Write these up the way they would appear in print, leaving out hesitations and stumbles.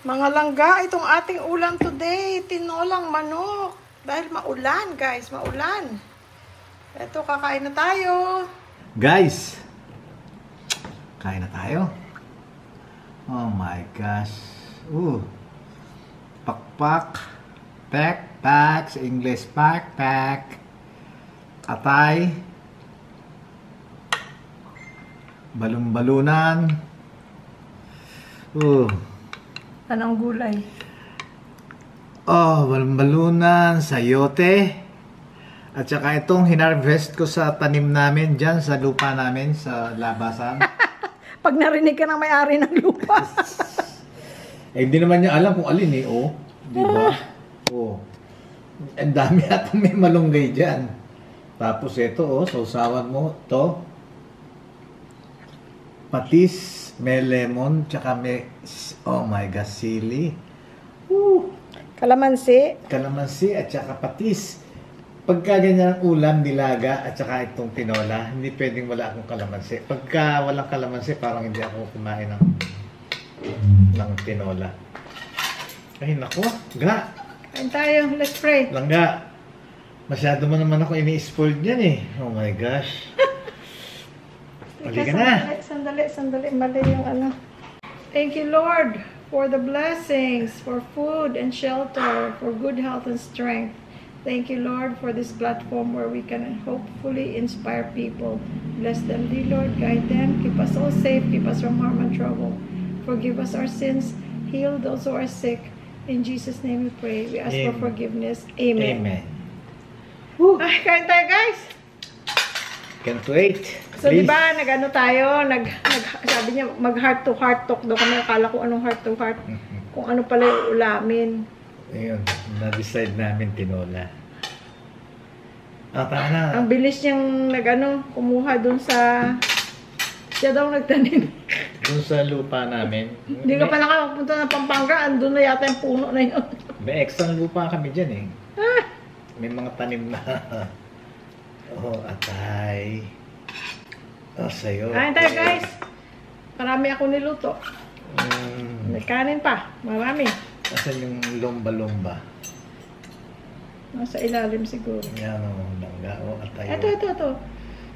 Mga langga, itong ating ulam today, tinolang manok. Dahil maulan, guys, maulan. Ito, kakain na tayo. Guys, kain na tayo. Oh my gosh. Pakpak. Pak, sa English, pak. Atay. Balon-balunan. Anong gulay? Balon-balunan, sayote. At saka itong hinarvest ko sa tanim namin dyan sa lupa namin sa labasan. Pag narinig ka ng may-ari ng lupa. Hindi naman niya alam kung alin eh. Di ba? Ang dami at may malunggay dyan. Tapos ito, sausawan mo to. Patis, may lemon, tsaka may, oh my gosh, sili. Kalamansi at saka patis. Pagka ganyan ang ulam, nilaga at saka itong tinola, hindi pwedeng wala akong kalamansi. Pagka walang kalamansi, parang hindi ako kumain ng tinola. Ay, naku, ga. Kain tayo, let's pray. Langga, masyado mo naman ako ini-spoiled yan eh. Oh my gosh. Halika na. Sandali, mali yung ano. Thank you, Lord, for the blessings, for food and shelter, for good health and strength. Thank you, Lord, for this platform where we can hopefully inspire people. Bless them, dear Lord, guide them, keep us all safe, keep us from harm and trouble. Forgive us our sins, heal those who are sick. In Jesus' name we pray. We ask for forgiveness. Amen. Ay, kain tayo, guys. Can't wait. So, di ba, nag-ano tayo, sabi niya, mag-heart to heart talk daw kami. Akala ko anong heart to heart. Kung ano pala yung ulamin. Ayun, na-decide namin tinola. Tama na. Ang bilis niyang kumuha dun sa, siya daw nagtanim. Dun sa lupa namin. Hindi ka pa nakapunta ng Pampanga, andun na yata yung puno na yun. May extra lupa kami dyan eh. May mga tanim na. Atay. Sayo. Kain tayo, guys. Marami ako niluto. May kanin pa. Marami. Asan yung lomba-lomba? Nasa ilalim siguro. Yan o, langga. Atay. Ito.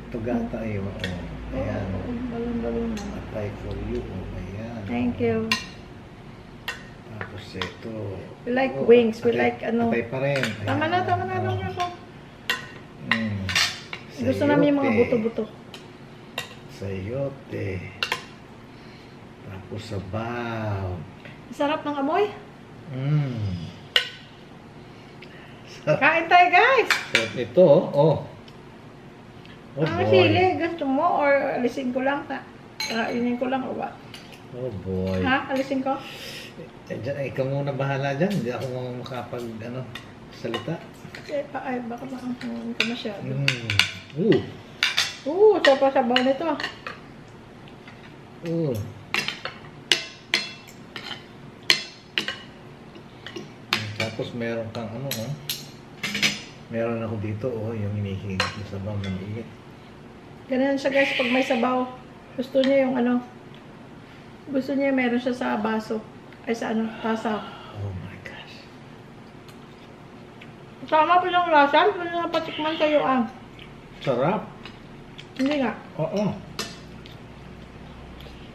Ito gata eh. Ayan. Balon. Atay for you. Ayan. Thank you. Tapos ito. We like wings. We like Atay pa rin. Tama na. Lang ako. Gusto namin yung mga buto-buto. Sayote. Tapos sabaw. Sarap ng amoy. Sarap. Kain tayo, guys. So, ito, boy. Sili, gusto mo? Or alisin ko lang? Kainin ko lang o ba? Oh boy. Ha? Alisin ko? Ikaw muna bahala dyan. Hindi ako makapag, salita. Ay, baka hindi ko masyado. Sabaw nito. Tapos meron kang meron ako dito, yung inihigit na sabaw ng init. Ganun siya, guys, pag may sabaw. Gusto niya yung gusto niya meron siya sa baso. Ay, sa tasa. Oh my gosh. Sama pa yung lasa. Hindi na napatikman sa'yo, Sarap. Hindi nga. Oo.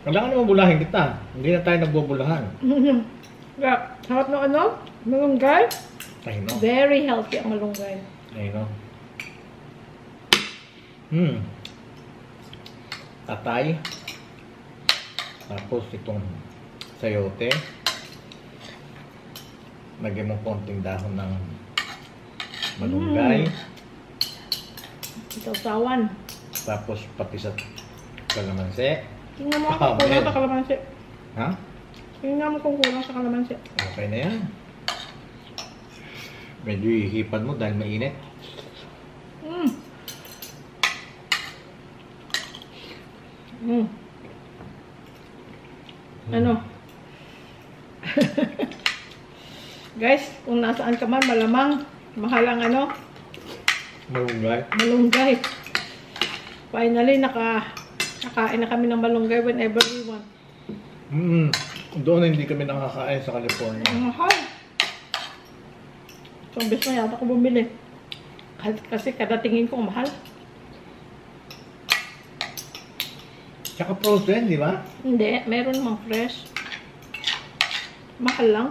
Kailangan naman bulahin kita. Hindi na tayo nagbubulahan. Sarap na malunggay. I know. Very healthy ang malunggay. I know. Atay. Tapos itong sayote. Lagyan mo konting dahon ng malunggay. Sausawan. Tapos pati sa kalamansi. Tingnan mo kung kulang sa kalamansi. Ha? Tingnan mo kung kulang sa kalamansi. Okay na yan. Medyo ihipan mo dahil mainit. Guys, kung nasaan ka man, malamang mahal ang malunggay. Finally, nakain na kami ng malunggay whenever we want. Doon hindi kami nakakain sa California. Ang mahal. So, bes na yata ko bumili. Kasi kada tingin ko mahal. Tsaka frozen, di ba? Hindi, meron namang fresh. Mahal lang.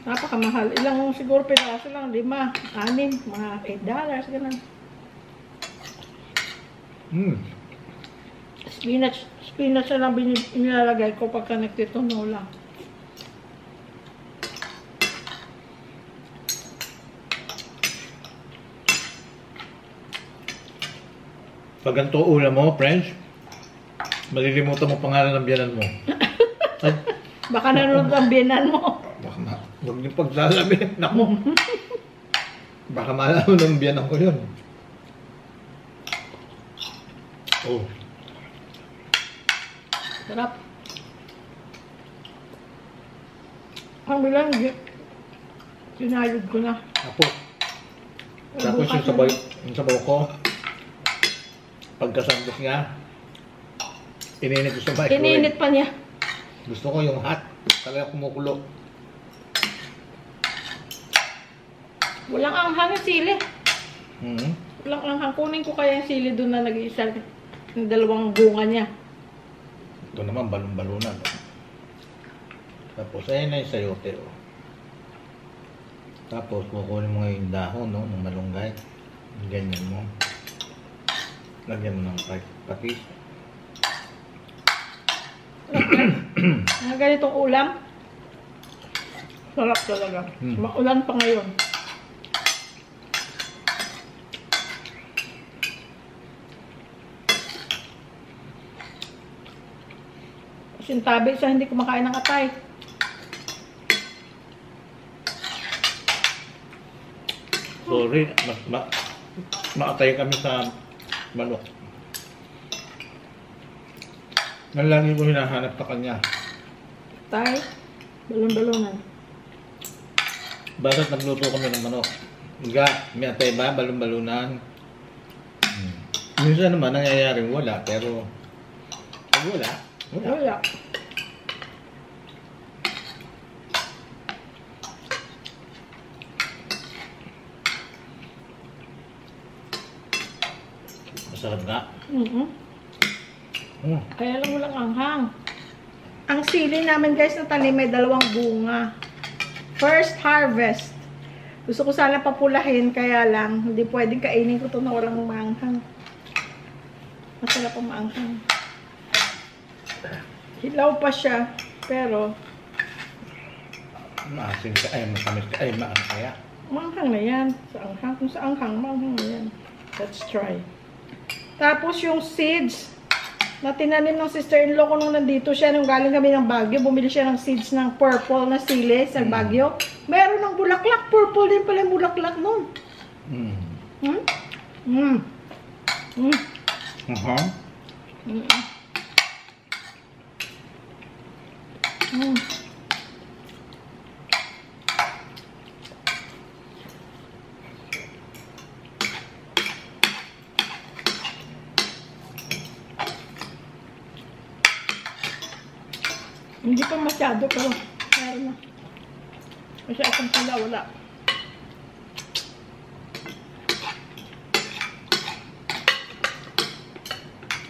Napakamahal. Ilang siguro piraso lang, 5, 6, mga $8, ganun. Spinach na lang nilalagay ko pagka nagtitunaw lang. Pag ganito ulam mo, friends, malilimutan mo pangalan ng biyanan mo. Ay, Baka nanonood ang biyanan mo. baka huwag niyo pagsasabi. Naku. Baka malaman ng biyanan ko yun. Oh. Sarap. Ang bilang, sinayod ko na. Tapos yung sabaw ko, pagkasandok niya, ininit ko sa microwave. Ininit pa niya. Gusto ko yung hot, talaga kumukulo. Walang anghang yung sili. Mm-hmm. Walang anghang. Kunin ko kaya yung sili doon na nag-iisa. Yung 2 bunga niya. Ito naman, balon-balunan. Tapos, ayun na yung sayote. Oh. Tapos, kukunin mo yung dahon, no, ng malunggay. Ganyan mo. Lagyan mo ng patis. Mga ganitong ulam. Sarap talaga. Maulan pa ngayon. Sintabi sa hindi kumakain ng atay. Sorry, maatay kami sa manok. Ang lagi ko hinahanap sa kanya. Atay. Balon-balonan. Basta't nagluto kami ng manok. May atay ba? Balon-balunan. Minsan naman nangyayaring wala, pero pag wala. Wala. Masarap nga. Kaya lang walang anghang. Ang sili namin guys na tanim may 2 bunga. First harvest. Gusto ko sana papulahin, kaya lang hindi pwedeng kainin ko ito na walang maanghang. Masarap ang maanghang. Hilaw pa siya, pero Maasin ka, ay matamis ka, ay maang kaya. maanghang na yan. Sa anghang, kung sa anghang, maanghang na yan. Let's try. Tapos yung seeds na tinanim ng sister-in-law ko nung nandito siya, nung galing kami ng Baguio, bumili siya ng seeds ng purple na sili sa Baguio. Meron ng bulaklak, purple din pala yung bulaklak nun. Hindi pa masyado, pero meron na. Masyadong pala, wala.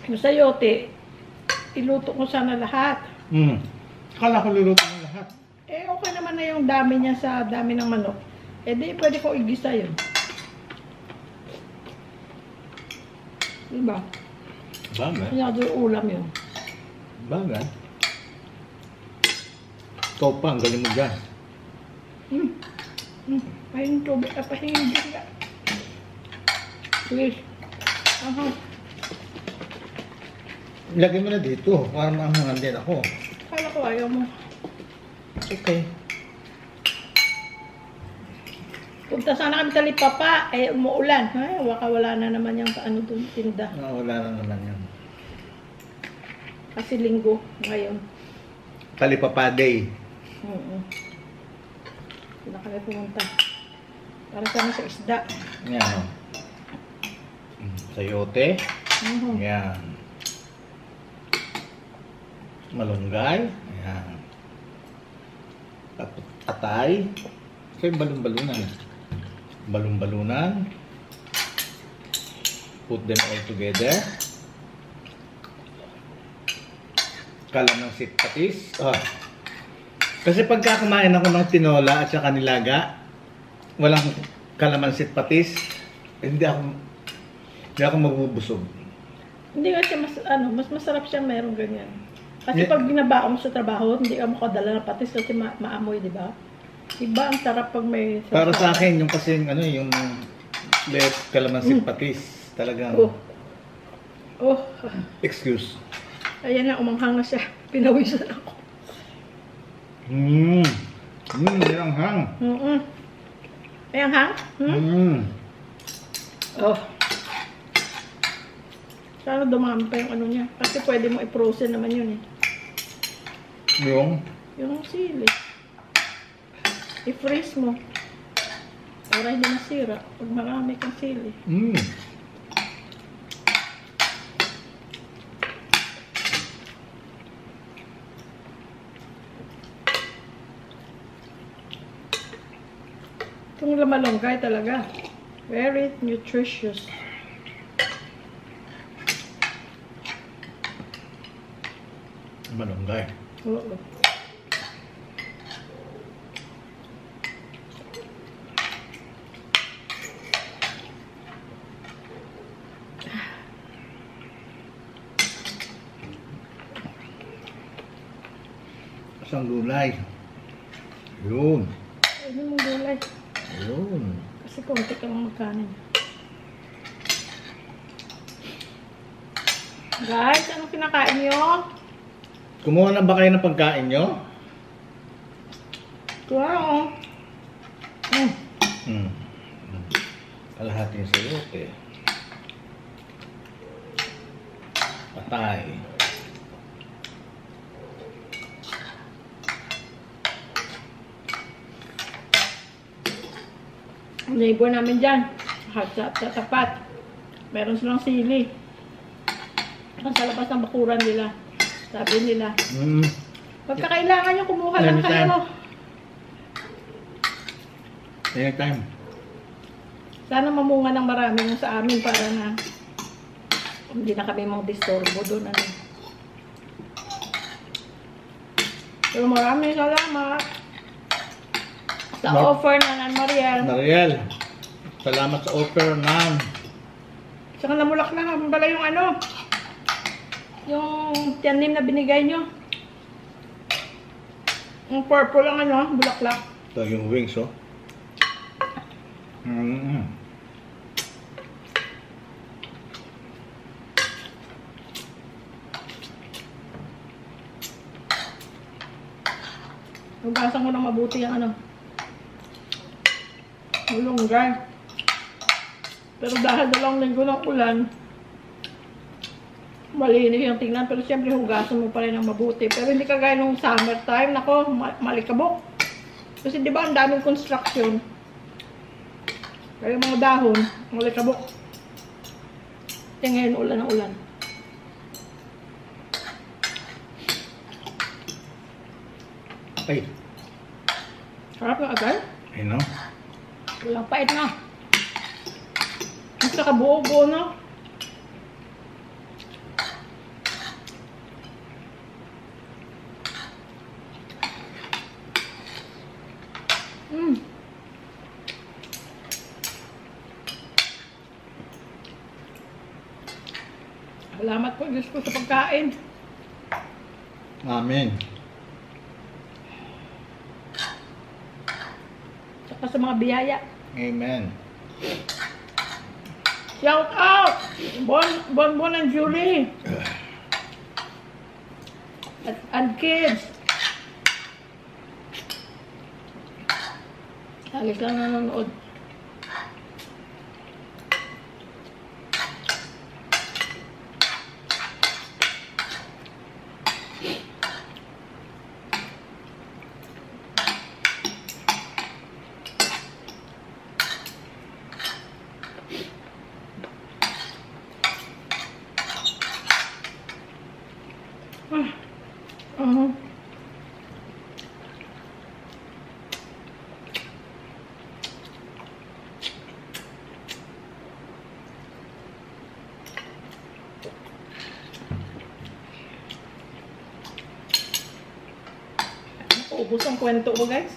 Yung sayote, iluto ko sana lahat. Akala ko luluto ng lahat. Eh, okay naman na yung dami niya sa dami ng manok. Eh, di pwede ko igisa yun. Diba? Bagay. Kanya doon ulam yun. Bagay. Ikaw pa, ang galing mo dyan. Pahingin tubig, pahingin din ka. Please. Aha. Lagay mo na dito, para maangangan din ako. Kala ko ayaw mo. Okay. Punta sana kami sa Lipapa, eh umuulan. Ay, wala na naman yung ano doon, tinda. Wala na naman yan. Kasi linggo ngayon. Talipapa Day. Hindi na kami pumunta. Para sana sa isda. Yan o. Sayote. Yan. Malunggay. Ayan. Atay. Ito yung balon-balunan. Balon-balunan. Put them all together. Kalamansi patis. Kasi pagka kumain ako ng tinola at saka nilaga, walang kalamansi patis, hindi ako mabubusog. Hindi kasi mas masarap siya meron ganyan. Kasi pag binabao mo sa trabaho, hindi ka makadala ng patis kasi maamoy, di ba? Iba ang sarap pag may... Para sa akin, yung kasi yung kalamansi patis, talagang... Excuse. Ayan na, umanghang na siya. Pinawisan ako. May anghang. May anghang? Sana dumami pa yung ano niya. Kasi pwede mo i-frozen naman yun eh. Yung sili. I-freeze mo. Para hindi masira. Pag marami kang sili. Itong malunggay talaga. Very nutritious. Malunggay. Oo. Isang gulay. Yun. Ano mong gulay? Yun. Kasi konti ka lang magkanin. Guys, anong kinakain nyo? Kumuha na ba kayo ng pagkain nyo? Wow. Kalahating sayote. Patay. Ang neighbor namin dyan, sa tapat, meron silang sili. Sa labas ng bakuran nila. Sabi nila, pagka kailangan nyo, kumuha lang kayo. Anytime. Sana mamunga ng marami yung sa amin para na hindi na kami mga disturbo doon. Pero maraming salamat sa offer na Nan Mariel. Salamat sa offer, Nan. Saka namulak na pala yung yung tiyanim na binigay nyo. Yung purple ang bulaklak. Ito yung wings, oh. Hugasan ko ng mabuti yung malunggay. Pero dahil 2 linggo ng ulan, malinis yung tingnan. Pero siyempre hugasan mo pa rin ng mabuti. Pero hindi kagaya nung summertime. Nako, malikabok. Kasi di ba ang daming construction. Kaya mga dahon, malikabok. Kaya ngayon ulan ng ulan. Ay. Sarap na agad. Ay, no? Walang pait na. At saka buo-buo na. Salamat po Diyos ko sa pagkain. Amen. Saka sa mga biyaya. Amen. Shout out! Bon and Julie. And kids. Halos lang nanonood. Ubus ang kwento ko, guys.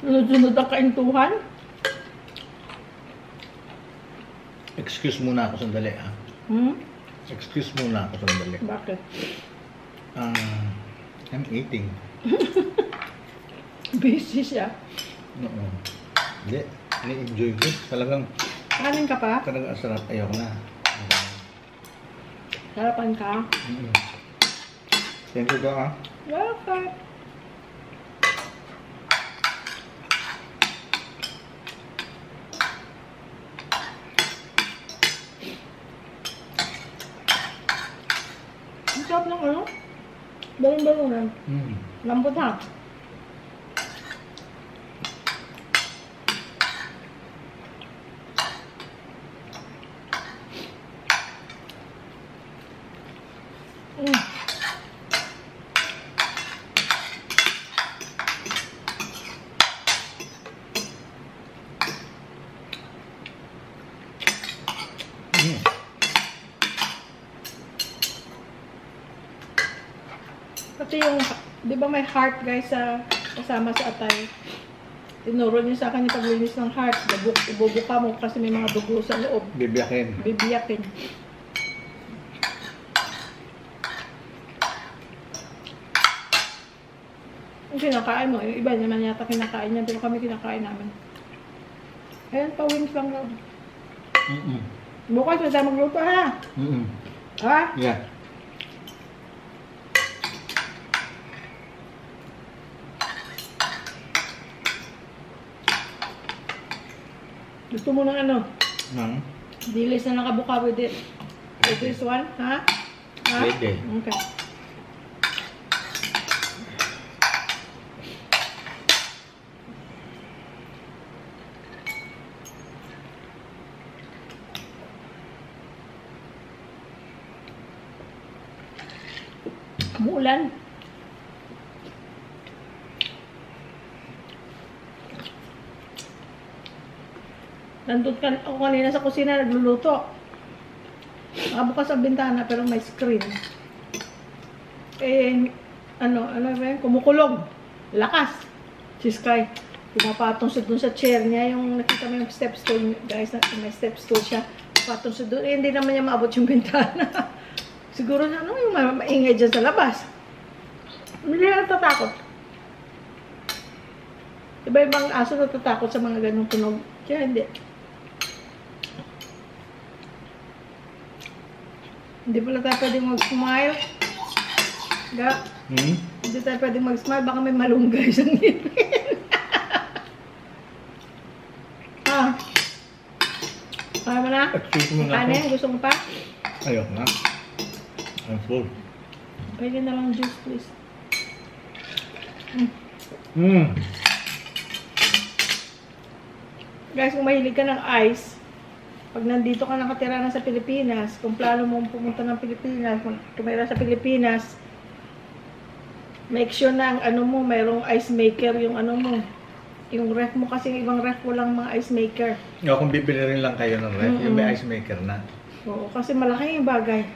Sunod-sunod ang kaintuhan. Excuse muna ako sandali, ha? Excuse muna ako sandali. Bakit? I'm eating. Busy siya. Oo. Hindi. Ni-enjoy ko. Talagang Kanin ka pa? sarap. Ayoko na. Sarapan ka? Thank you, ha? Welcome. Ang sarap ng ano? Balong-balongan. Lambot ha? Pati yung, di ba may heart guys sa kasama sa atay? Tinuro niyo sa akin yung paglinis ng heart. Ibubuka mo kasi may mga dugo sa loob. Bibiyakin. Bibiyakin. Yung kinakain mo, yung iba naman yata kinakain niya, pero kami kinakain namin. Ayan, pa-wings lang daw. Bukas, may tayo magluto ha? Ha? Yeah. Gusto mo ng ano? Dilis na nakabuka with it. With this one, ha? Ha? Pwede. Okay. Umuulan. Nandun ako kanina sa kusina, nagluluto. Nakabukas ang bintana, pero may screen. Eh, ano ba yun? Kumukulog. Lakas. Si Sky. Pumapatong siya dun sa chair niya. Yung nakita mo yung step stool, guys, may step stool siya. Pumapatong siya dun. Eh, hindi naman niya maabot yung bintana. Siguro na, ano, yung maingay dyan sa labas. Hindi na natatakot. Iba-ibang aso natatakot sa mga ganong tunog. Kaya hindi. Hindi pala tayo pwedeng mag-smile. Hindi tayo pwedeng mag-smile. Baka may malunggay sa ngipin. Kaya mo na? Kanin? Gusto mo pa? Ayoko na. I'm full. Pwede na lang juice, please. Guys, kung mahilig ka ng ice, pag nandito ka nakatira na sa Pilipinas, kung plano mo pumunta ng Pilipinas, tumira sa Pilipinas, make sure na ang ano mo, mayroong ice maker yung ano mo. Yung ref mo kasi yung ibang ref walang mga ice maker. Kung bibili rin lang kayo ng ref, yung may ice maker na. Oo, kasi malaki yung bagay.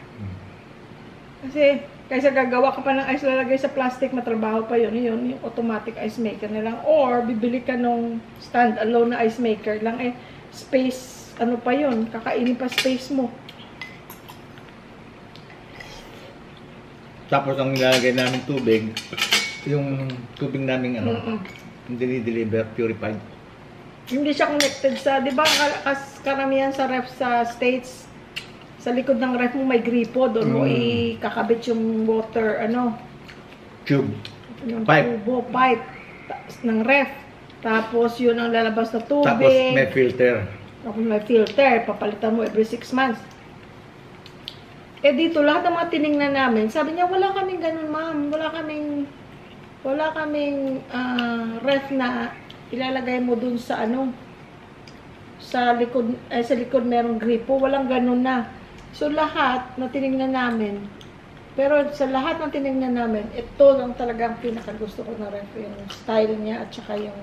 Kasi kaysa gagawa ka pa ng ice lalagay sa plastic, matrabaho pa yun. Yun, yung automatic ice maker na lang. Or, bibili ka nung stand-alone na ice maker lang. Eh, space, ano pa yun? Kakainin pa space mo. Tapos, ang nilalagay namin tubig, yung tubig namin, deliver purified. Hindi siya connected sa, di ba, karamihan sa ref sa States, sa likod ng ref mo may gripo, doon mo ikakabit yung water, Tube. Yung Pipe. tubo, pipe ng ref. Tapos yun ang lalabas na tubig. Tapos may filter. Tapos may filter, papalitan mo every 6 months. Eh dito, lahat ng mga tiningnan namin, sabi niya, wala kaming ganun, ma'am. Wala kaming ref na ilalagay mo dun sa sa likod merong gripo. Walang ganun na. So, lahat na tinignan namin, pero sa lahat ng tinignan namin, ito lang talagang pinakagusto ko na ref, yung style niya at saka yung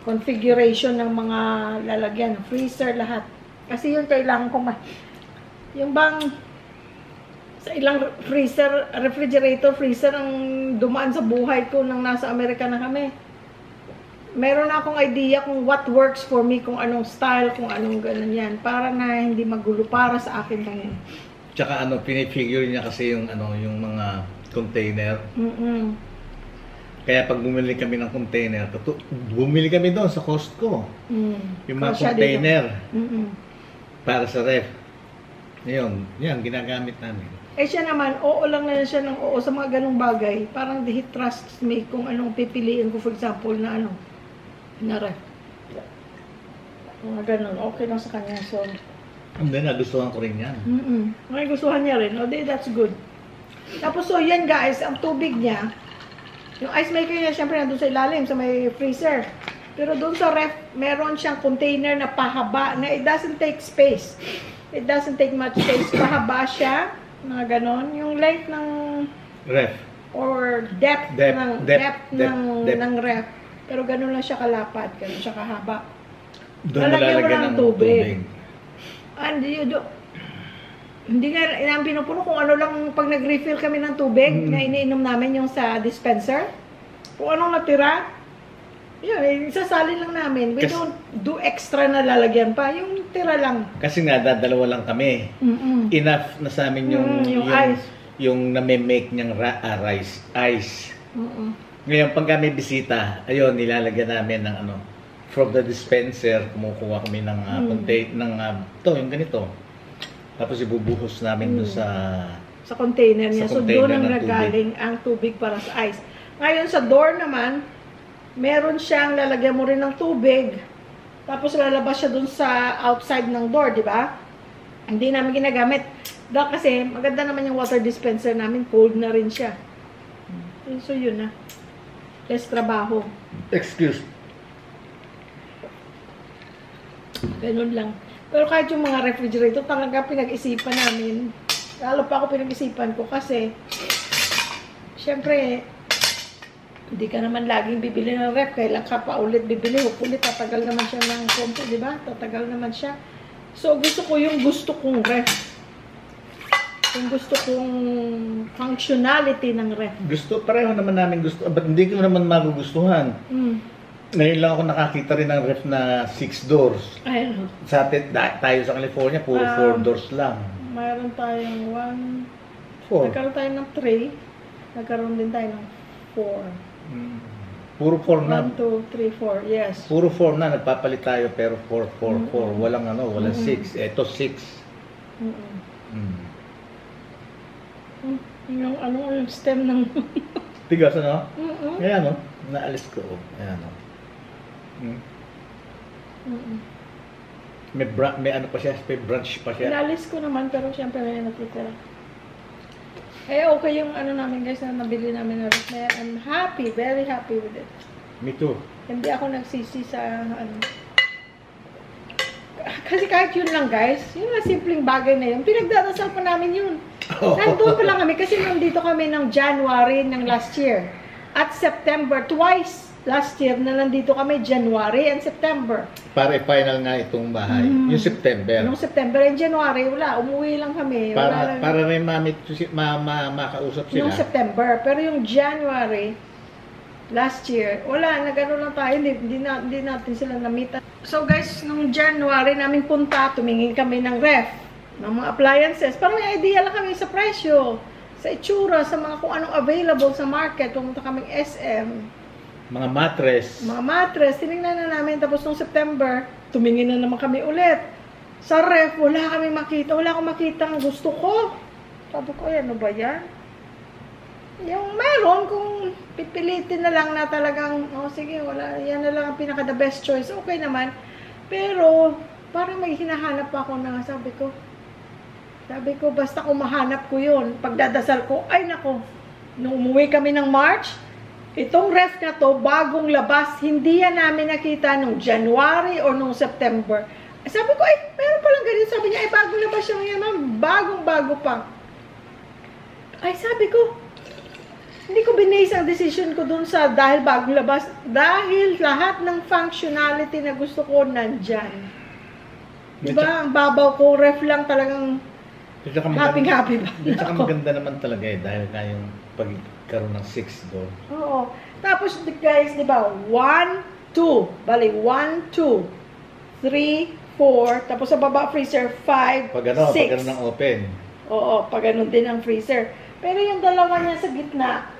configuration ng mga lalagyan, freezer, lahat. Kasi yun kailangan ko yung bang sa ilang freezer, refrigerator, freezer ang dumaan sa buhay ko nang nasa Amerika na kami. Meron na akong idea kung what works for me, kung anong style, kung anong ganun yan. Para na hindi magulo para sa akin lang yun. Tsaka ano, pinifigure niya kasi yung ano, yung mga container. Kaya pag bumili kami ng container, bumili kami doon sa Costco. Yung mga container para sa ref. Yun, yan, ginagamit namin. Eh siya naman, oo lang na siya ng oo sa mga ganung bagay. Parang he trusts me kung anong pipiliin ko, for example, na ano, na ref. Mga ganun, okay lang sa kanya. So, and then, nagustuhan ko rin yan. May gustuhan niya rin. O, that's good. Tapos, so, yan guys, ang tubig niya, yung ice maker niya, syempre, nandun sa ilalim, sa may freezer. Pero doon sa ref, meron siyang container na pahaba, na it doesn't take space. It doesn't take much space. Pahaba siya, mga ganon. Yung length ng ref. Or depth ng ref. Pero ganon lang siya kalapad, ganon siya kahaba. Doon malalagyan ng tubig. And hindi nga, ang pinupuno kung ano lang pag nag-refill kami ng tubig na iniinom namin yung sa dispenser. Kung anong natira, yun, isasalin lang namin. We don't do extra na lalagyan pa. Yung tira lang. Kasi nga, dalawa lang kami. Enough na sa amin yung ice. Yung name-make niyang rice. Ice. Ngayon, pag kami bisita, ayun, nilalagyan namin ng ano, from the dispenser, kumukuha kami ng ito, yung ganito. Tapos ibubuhos namin doon sa container niya. So, doon ang nagaling ang tubig para sa ice. Ngayon, sa door naman, meron siyang lalagyan mo rin ng tubig. Tapos lalabas siya dun sa outside ng door, di ba? Hindi namin ginagamit. Dahil kasi maganda naman yung water dispenser namin, cold na rin siya. So yun na. Less trabaho. Excuse. Ganun lang. Pero kahit yung mga refrigerator, talaga pinag-isipan namin. Lalo pa ako pinag-isipan ko kasi syempre, hindi ka naman laging bibili ng ref. Kailan ka pa ulit bibili. Ulit, tatagal naman siya ng konti, di ba? Tatagal naman siya. So, gusto ko yung gusto kong ref. Yung gusto kong functionality ng ref. Pareho naman namin gusto. But hindi ko naman magugustuhan. Ngayon lang ako nakakita rin ng ref na 6 doors. Ayun. Sa atin, tayo sa California, puro 4 doors lang. Mayroon tayong 4. Nagkaroon tayo ng 3. Nagkaroon din tayo ng 4. Puro 4 na. 1, 2, 3, 4. Yes. Puro 4 na. Nagpapalit tayo pero 4, 4, 4. Walang ano, walang 6. Ito 6. Yung stem ng... Tigas, ano? Ayan, no? Naalis ko. Ayan, no? May ano pa siya, may branch pa siya. Inalis ko naman, pero siyempre may natitira. Eh, okay yung ano namin guys na nabili namin na ref. I'm happy, very happy with it. Me too. Hindi ako nagsisi sa ano. Kasi kahit yun lang guys, yung mga simpleng bagay na yun, pinagdadasal pa namin yun. Nandun pa lang kami kasi nandito kami ng January ng last year. At September, twice last year na nandito kami, January and September. Para i-final nga itong bahay. Yung September. Yung September and January, wala. Umuwi lang kami. Para may makausap sila. Yung September. Pero yung January, last year, wala. Nag-ano lang tayo. Hindi natin sila na-meet. So guys, nung January namin punta, tumingin kami ng ref, ng mga appliances. Parang may idea lang kami sa presyo, sa itsura, sa mga kung anong available sa market. Pumunta kaming SM. Mga mattress. Tinignan na namin. Tapos nung September, tumingin na naman kami ulit. Sa ref, wala kami makita. Wala akong makita ang gusto ko. Sabi ko, ano ba yan? Yung meron, kung pipilitin na lang na talagang, sige, wala, yan na lang ang pinaka the best choice. Okay naman. Pero, parang may hinahanap ako na sabi ko, basta kung mahanap ko yun, pagdadasal ko, ay nako, nung umuwi kami ng March, itong ref na to, bagong labas, hindi yan namin nakita nung January o nung September. Sabi ko, ay, meron palang ganyan. Sabi niya, ay, bago na ba siya ngayon, ma'am? Bagong-bago pa. Ay, sabi ko, hindi ko binase ang decision ko dun sa dahil bagong labas. Dahil lahat ng functionality na gusto ko nandyan. Diba? Ang babaw ko, ref lang talagang happy-happy ba? Tsaka maganda naman talaga eh. Dahil nga yung pagkaroon ng 6 door. Oo. Tapos, guys, diba? 1, 2. Bali, 1, 2, 3, 4. Tapos sa baba freezer, 5, 6. Pag ano ng open. Oo, pag ganun din ang freezer. Pero yung dalawa niya sa gitna,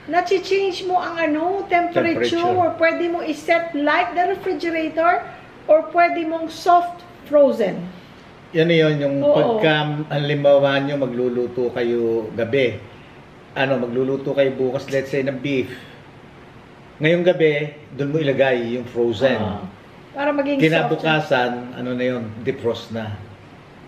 na-change mo ang temperature. Pwede mo i-set like the refrigerator or pwede mong soft frozen. Yan yung Oo. pagka halimbawa nyo magluluto kayo gabi. Magluluto kayo bukas, let's say, ng beef. Ngayong gabi, doon mo ilagay yung frozen. Para maging kinabukasan, defrost na.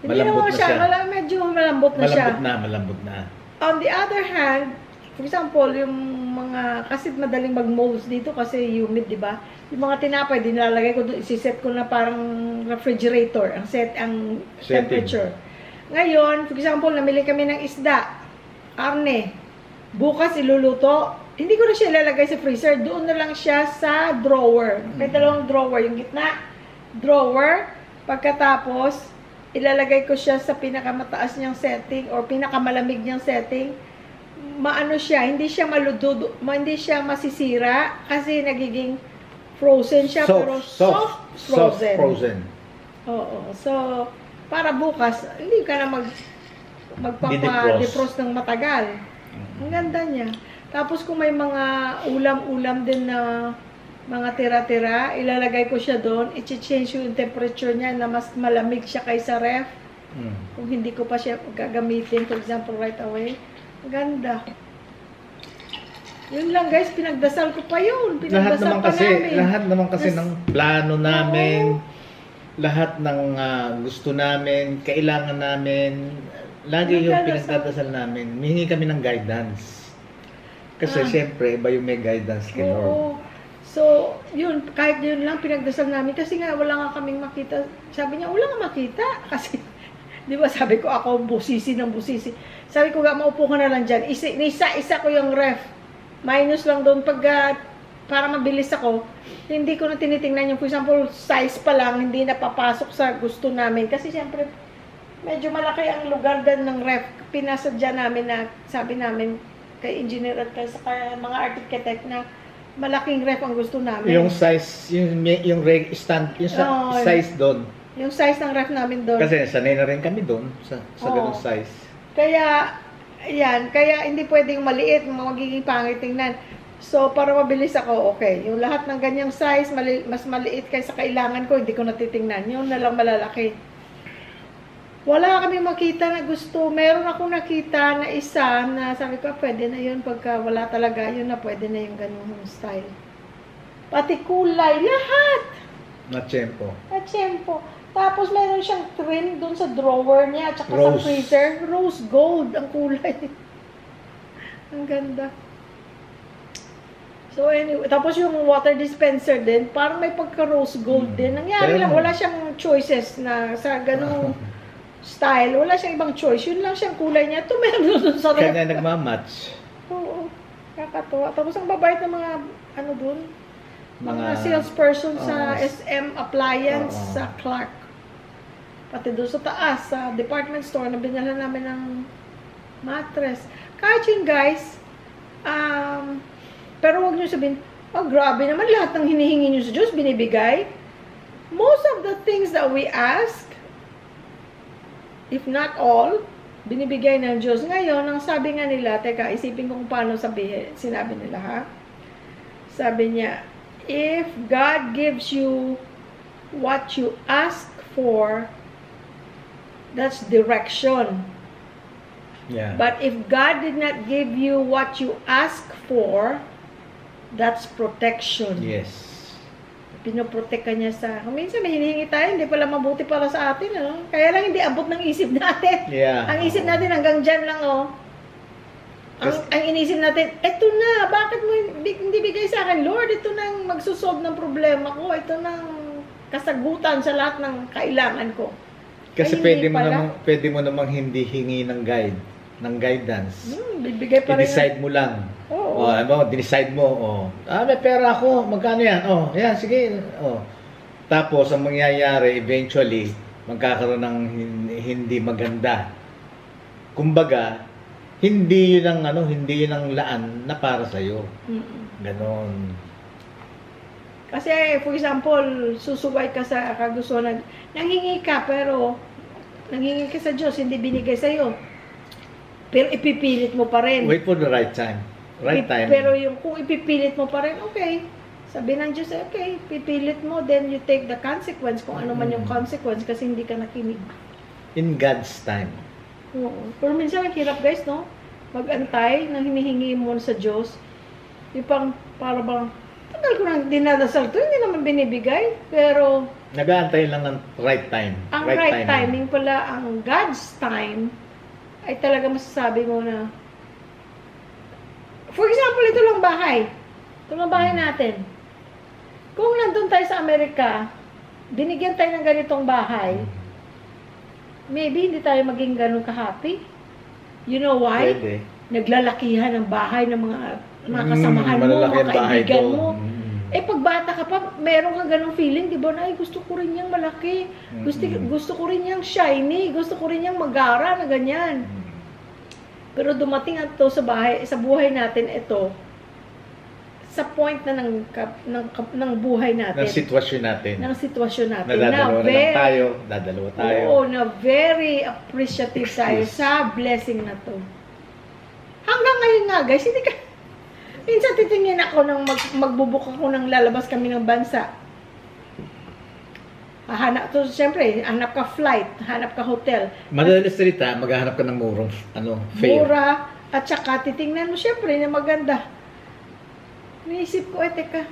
Hindi naman siya. Medyo malambot na siya. Malambot na. On the other hand, for example, yung mga, kasi madaling mag-molds dito kasi humid, di ba? Yung mga tinapay, nilalagay ko doon, isiset ko na parang refrigerator, ang temperature. Ngayon, for example, namili kami ng isda, karne, bukas iluluto, hindi ko na siya ilalagay sa freezer, doon na lang siya sa drawer. May dalawang drawer, yung gitna, drawer, pagkatapos, ilalagay ko siya sa pinakamataas niyang setting or pinakamalamig niyang setting. Maano siya, hindi siya hindi siya masisira kasi nagiging frozen siya, pero soft frozen. Oo. So, para bukas, hindi ka na magpapa-defrost ng matagal. Ang ganda niya. Tapos kung may mga ulam-ulam din na mga tira-tira, ilalagay ko siya doon, i-change yung temperature niya na mas malamig siya kaysa ref. Kung hindi ko pa siya gagamitin, for example, right away. Ganda. Yun lang guys, pinagdasal ko pa yun. Pinagdasal Lahat naman kasi ng plano namin, lahat ng gusto namin, kailangan namin, lagi yung pinagdadasal namin. Hihingi kami ng guidance. Kasi siyempre, iba yung may guidance kay Lord. So, yun, kahit yun lang pinagdasal namin kasi nga wala nga kaming makita. Sabi niya, wala nga makita kasi, di ba sabi ko ako, busisi ng busisi. Sabi ko, maupo ka na lang dyan. Isa ko yung ref. Minus lang doon para mabilis ako. Hindi ko na tinitingnan yung, for example, size pa lang, hindi napapasok sa gusto namin. Kasi siyempre, medyo malaki ang lugar din ng ref. Pinasadya namin na, sabi namin, kay engineer at kay mga architect na, malaking ref ang gusto namin. Yung size, yung size doon. Yung size ng ref namin doon. Kasi sanay na rin kami doon sa ganung size. Kaya, kaya hindi pwedeng maliit, magiging pangit tingnan. So, para mabilis ako, okay. Yung lahat ng ganyang size, mas maliit kaysa kailangan ko, hindi ko natitingnan. Yung na lang malalaki. Wala kami makita na gusto. Meron akong nakita na isa na sabi ko, pwede na yun. Pagka wala talaga yun na pwede na yung ganung style. Pati kulay, lahat! Na-tsempo. Tapos meron siyang trim doon sa drawer niya at saka sa freezer. Rose gold ang kulay. Ang ganda. So anyway, tapos yung water dispenser din, parang may pagka-rose gold din. Nangyari lang, wala siyang choices na sa ganung style, wala siyang ibang choice. Yun lang siyang kulay niya. Ito meron doon sa ref. Kaya nagmamatch. Oo. Kakatuwa. Tapos ang babait ng mga, doon? Mga salesperson sa SM Appliance sa Clark. Pati doon sa taas, sa department store, na binala namin ng mattress. Kahit yun guys, pero huwag nyo sabihin, grabe naman lahat ng hinihingi nyo sa Diyos, binibigay. Most of the things that we ask, if not all, binibigay ng Diyos. Ngayon, ang sabi nga nila, teka, isipin ko kung paano sinabi nila, ha? Sabi niya, if God gives you what you ask for, that's direction. Yeah. But if God did not give you what you ask for, that's protection. Yes. Pinoprotect ka niya sa... Minsan may hinihingi tayo, hindi pala mabuti para sa atin, ano? Kaya lang hindi abot ng isip natin. Yeah. Ang isip natin hanggang dyan lang, Ang inisip natin, eto na, bakit mo hindi bigay sa akin, Lord? Ito nang magsusolve ng problema ko. Ito nang kasagutan sa lahat ng kailangan ko. Kasi Ay, hindi pala. pwede mo namang hindi hingi ng guidance. Bibigay pa rin. I-decide mo lang. Oo. Dinicide mo. May pera ako. Magkano yan? Yan, sige. Tapos, ang mangyayari, eventually, magkakaroon ng hindi maganda. Kumbaga, hindi yun ang laan na para sa'yo. Ganon. Kasi, for example, susubay ka sa kagustuhan. Nanghingi ka, pero nanghingi ka sa Diyos, hindi binigay sa'yo. Pero ipipilit mo pa rin. Wait for the right time. Right time. Pero kung ipipilit mo pa rin, okay. Sabi ng Diyos, okay, pipilit mo, then you take the consequence, kung ano man yung consequence, kasi hindi ka nakinig. In God's time. Oo. Pero minsan, ang hirap guys, no? Mag-antay na hinihingi mo sa Diyos. Yung para bang, tagal ko nang dinadasal to, hindi naman binibigay. Pero, Nag-aantay lang ng right time. ang right timing pala, ang God's time, ay talaga masasabi mo na, for example, ito lang bahay. Ito lang bahay natin. Kung nandun tayo sa Amerika, binigyan tayo ng ganitong bahay, maybe hindi tayo maging ganun ka-happy. You know why? Pwede. Naglalakihan ng bahay ng mga kasamahan mo, malalaki mga ang bahay kaibigan doon. mo. Pag bata ka pa, meron kang ganung feeling, di ba? Na, gusto ko rin yung malaki. Gusto ko rin yung shiny. Gusto ko rin yung magara na ganyan. Pero dumating ito sa buhay natin ito, sa point na ng buhay natin. Ng sitwasyon natin. Ng sitwasyon natin. Dadalawa na lang tayo. Dadalawa tayo. Oo, na very appreciative tayo sa blessing na to. Hanggang ngayon nga guys, hindi ka, minsan titingin ako nang magbubuk ako ng lalabas kami ng bansa. Siyempre, hanap ka flight, hanap ka hotel. Madalas salita, maghahanap ka ng murong fare. Mura, at saka titingnan mo siyempre na maganda. Naisip ko, teka,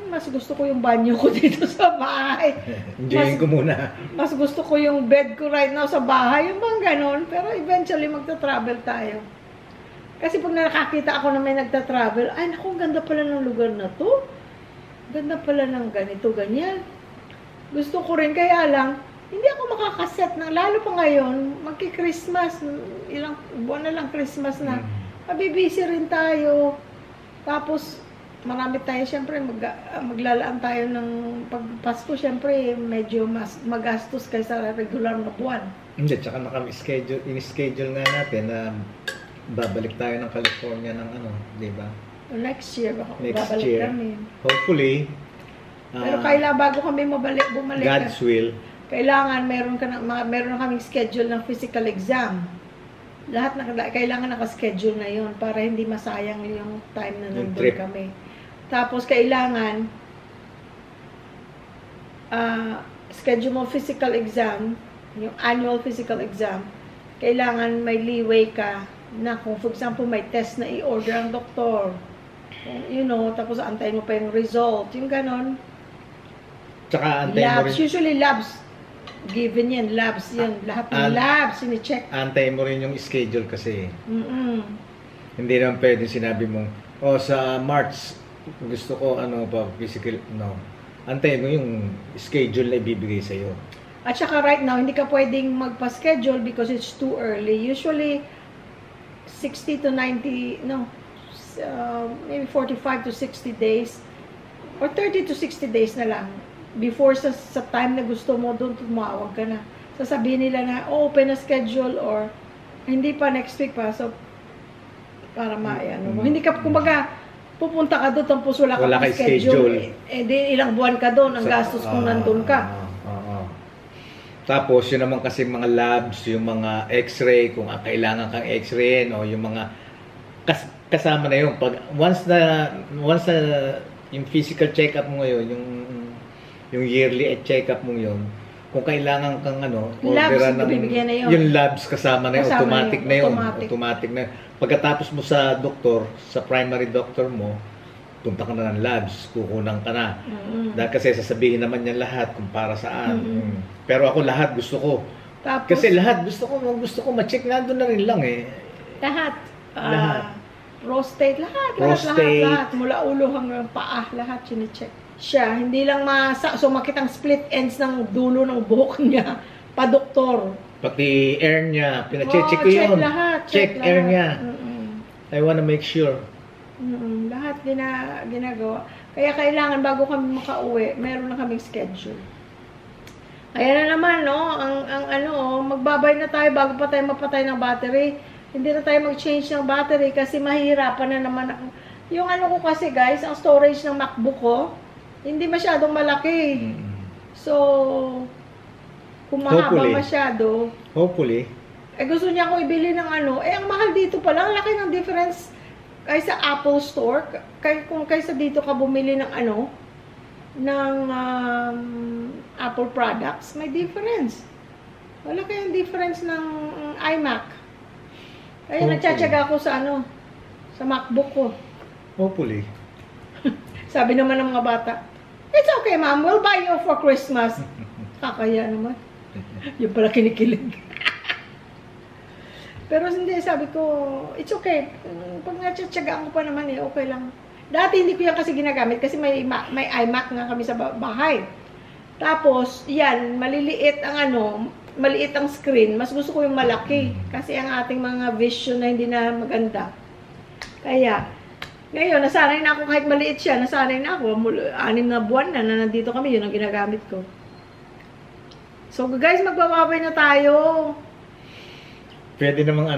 mas gusto ko yung banyo ko dito sa bahay. Enjoyin ko muna. Mas gusto ko yung bed ko right now sa bahay, yung bang ganon. Pero eventually, magta-travel tayo. Kasi pag nakakita ako na may nagta-travel, ay naku, ganda pala ng lugar na to. Ganda pala ng ganito, ganyan. Gusto ko rin, kaya lang, hindi ako makakaset ng, lalo pa ngayon, magki-Christmas, ilang buwan na lang Christmas na, mabibisi rin tayo. Tapos, marami tayo, syempre, maglalaan tayo ng pagpasko, syempre, medyo mas magastos kaysa regular na buwan. Hindi, tsaka in-schedule nga natin na babalik tayo ng California ng di ba? Next year, Next babalik year. kami. Hopefully, Pero bago kami bumalik, God's will. Kailangan meron na kaming schedule ng physical exam. Lahat kailangan naka-schedule na 'yon para hindi masayang yung time na nandun kami. Tapos kailangan schedule mo physical exam, yung annual physical exam. Kailangan may leeway ka na kung for example may test na i-order ang doktor. Tapos antayin mo pa yung result, yung ganon. Tsaka antayin mo rin. Usually labs, given yan, labs yan. Lahat ng labs, sini-check. Antayin mo rin yung schedule kasi. Hindi naman pwede sinabi mo, sa March, gusto ko, physical, no. Antayin mo yung schedule na ibibigay sa'yo. At saka right now, hindi ka pwedeng magpa-schedule because it's too early. Usually, 60 to 90, maybe 45 to 60 days, or 30 to 60 days na lang. Before sa time na gusto mo, doon tumawag ka na. Sasabihin nila na, open na schedule or hindi pa next week pa. So, para hindi ka, kumbaga, pupunta ka doon, tapos wala ka schedule. Di ilang buwan ka doon, ang gastos kung nandun ka. Tapos, yun naman kasi mga labs, yung mga x-ray, kung kailangan kang x-ray, yung mga kasama na yun. Once na yung physical check-up mo ngayon, yung yearly check-up mo yun, kung kailangan kang orderan ng yung labs kasama na yun, automatic na yun. Automatic na. Pagkatapos mo sa doktor, sa primary doctor mo, punta ka na ng labs, kukunan ka na. Dahil kasi sasabihin naman yan lahat kung para saan. Pero ako lahat gusto ko. Tapos, kasi lahat gusto ko ma-check, nandun na rin lang Lahat. Lahat. Prostate, lahat. Mula ulo hanggang paa, lahat sine-check. siya. Hindi lang sumakit ang split ends ng dulo ng buhok niya. Pa-doktor. Pati air niya, pinacheck ko check yun. lahat. Check air niya. I wanna make sure. Lahat ginagawa. Kaya kailangan bago kami makauwi, meron na kaming schedule. Kaya na naman, no, magbabay na tayo bago pa tayo mapatay ng battery. Hindi na tayo mag-change ng battery kasi mahihirapan na naman ako. Yung ko kasi guys, ang storage ng MacBook ko, hindi masyadong malaki. So, kung mahaba masyado, hopefully, gusto niya ako ibili ng ang mahal dito pala, ang laki ng difference kaysa Apple Store, kaysa dito ka bumili ng ng Apple products, may difference. Wala kayong difference ng iMac. Kaya nagtsatsaga ako sa sa MacBook ko. Hopefully. Sabi naman ng mga bata, it's okay ma'am, we'll buy you for Christmas. Kakaya naman. Yung pala kinikilig. Pero hindi, sabi ko, it's okay. Pag natsatsagaan ko pa naman okay lang. Dati hindi ko yan kasi ginagamit kasi may iMac nga kami sa bahay. Tapos, yan, maliliit ang maliit ang screen. Mas gusto ko yung malaki. Kasi ang ating mga vision na hindi na maganda. Kaya, ngayon, nasanay na ako kahit maliit siya. Nasanay na ako. 6 na buwan na nandito kami. Yun ang ginagamit ko. So, guys, magbababay na tayo. Pwede namang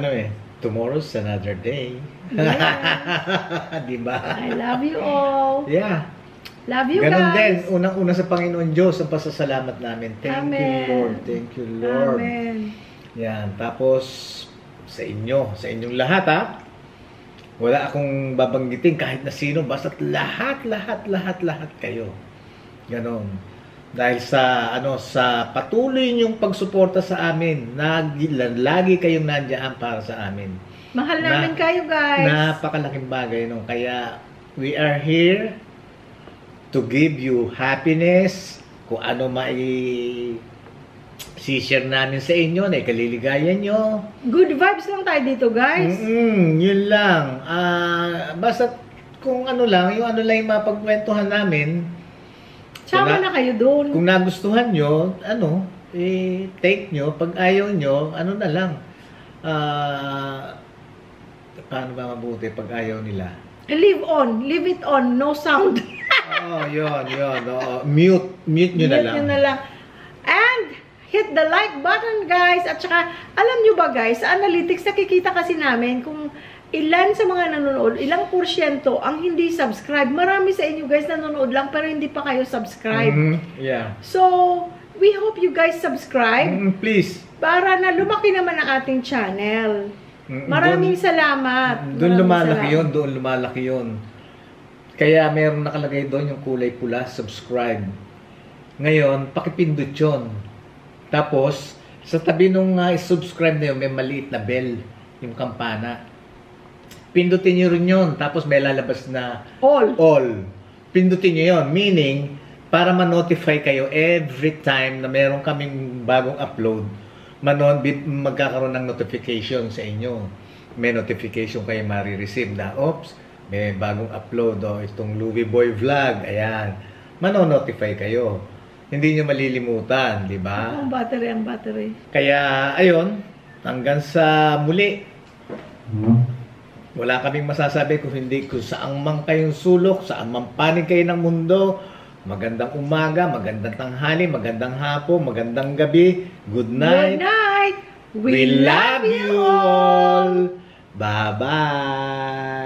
tomorrow's another day. Yeah. Diba? I love you all. Yeah. Love you Ganon guys. din. Unang-una sa Panginoon Diyos ang pasasalamat namin. Thank you, Lord. Thank you, Lord. Amen. Yan. Tapos, sa inyong lahat, wala akong babanggitin kahit na sino. Basta lahat kayo. Ganon. Dahil sa sa patuloy niyong pagsuporta sa amin, lagi kayong nandiyan para sa amin. Mahal namin kayo, guys. Napakalaking bagay no. Kaya we are here to give you happiness, kung ano share namin sa inyo, na kaliligayan nyo. Good vibes lang tayo dito, guys. Yun lang. Basta kung yung yung mapagkwentuhan namin, sama na kayo doon. Kung nagustuhan nyo, take nyo. Pag ayaw nyo, na lang. Paano ba mabuti pag ayaw nila? Leave it on, no sound. Yun. Mute nyo na lang. Mute nyo na lang. And, hit the like button, guys. At saka, alam nyo ba, guys, sa analytics, nakikita kasi namin kung ilan sa mga nanonood, ilang porsyento ang hindi subscribe. Marami sa inyo, guys, nanonood lang, pero hindi pa kayo subscribe. Yeah. So, we hope you guys subscribe. Please. Para na lumaki naman ang ating channel. Maraming salamat. Doon lumalaki yun. Kaya mayroong nakalagay doon yung kulay pula, subscribe. Ngayon, pakipindot yun. Tapos, sa tabi nung subscribe na yun, may maliit na bell, yung kampana. Pindutin nyo rin yun. Tapos may lalabas na all. Pindutin nyo yun. Meaning, para ma-notify kayo every time na meron kaming bagong upload, magkakaroon ng notification sa inyo. May notification kayo marireceive na, oops, may bagong upload, itong Louie Boy Vlog, ayan. Mano-notify kayo. Hindi nyo malilimutan, di ba? Ang battery. Kaya, ayun, hanggang sa muli. Wala kaming masasabi kung saan man kayong sulok, saan man panig kayo ng mundo. Magandang umaga, magandang tanghali, magandang hapon, magandang gabi. Good night. Good night. We love you all. Bye-bye.